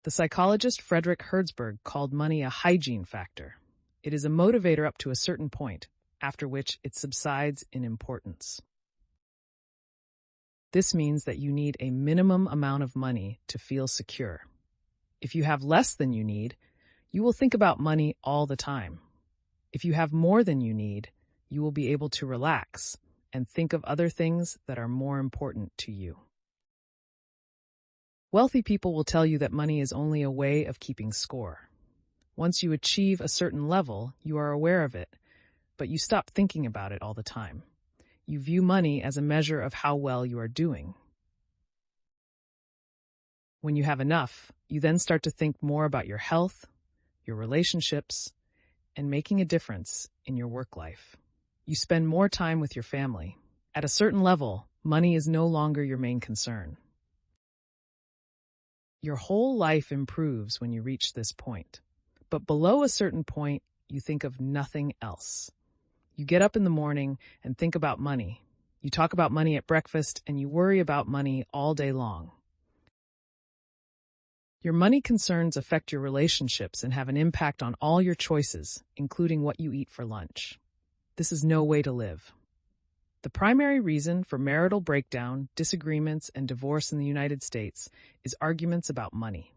The psychologist Frederick Herzberg called money a hygiene factor. It is a motivator up to a certain point, after which it subsides in importance. This means that you need a minimum amount of money to feel secure. If you have less than you need, you will think about money all the time. If you have more than you need, you will be able to relax and think of other things that are more important to you. Wealthy people will tell you that money is only a way of keeping score. Once you achieve a certain level, you are aware of it, but you stop thinking about it all the time. You view money as a measure of how well you are doing. When you have enough, you then start to think more about your health, your relationships, and making a difference in your work life. You spend more time with your family. At a certain level, money is no longer your main concern. Your whole life improves when you reach this point. But below a certain point, you think of nothing else. You get up in the morning and think about money. You talk about money at breakfast and you worry about money all day long. Your money concerns affect your relationships and have an impact on all your choices, including what you eat for lunch. This is no way to live. The primary reason for marital breakdown, disagreements, and divorce in the United States is arguments about money.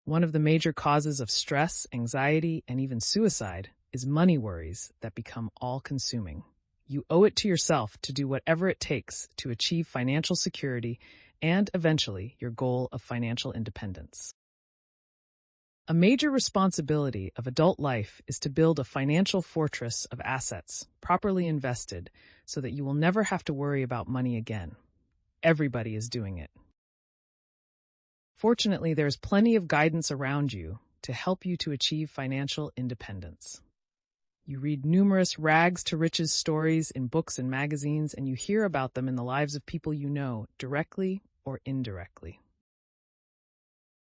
One of the major causes of stress, anxiety, and even suicide is money worries that become all-consuming. You owe it to yourself to do whatever it takes to achieve financial security and, eventually, your goal of financial independence. A major responsibility of adult life is to build a financial fortress of assets, properly invested, so that you will never have to worry about money again. Everybody is doing it. Fortunately, there is plenty of guidance around you to help you to achieve financial independence. You read numerous rags-to-riches stories in books and magazines, and you hear about them in the lives of people you know, directly or indirectly.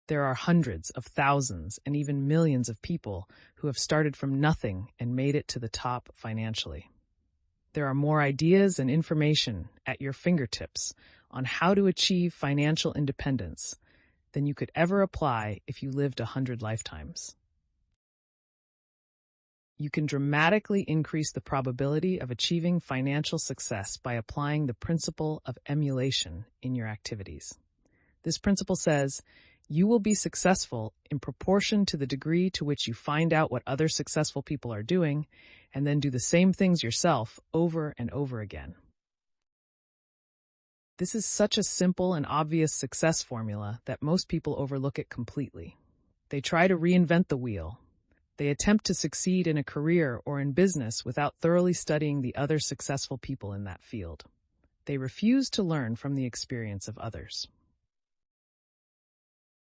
There are hundreds of thousands and even millions of people who have started from nothing and made it to the top financially. There are more ideas and information at your fingertips on how to achieve financial independence than you could ever apply if you lived 100 lifetimes. You can dramatically increase the probability of achieving financial success by applying the principle of emulation in your activities. This principle says, you will be successful in proportion to the degree to which you find out what other successful people are doing, and then do the same things yourself over and over again. This is such a simple and obvious success formula that most people overlook it completely. They try to reinvent the wheel. They attempt to succeed in a career or in business without thoroughly studying the other successful people in that field. They refuse to learn from the experience of others.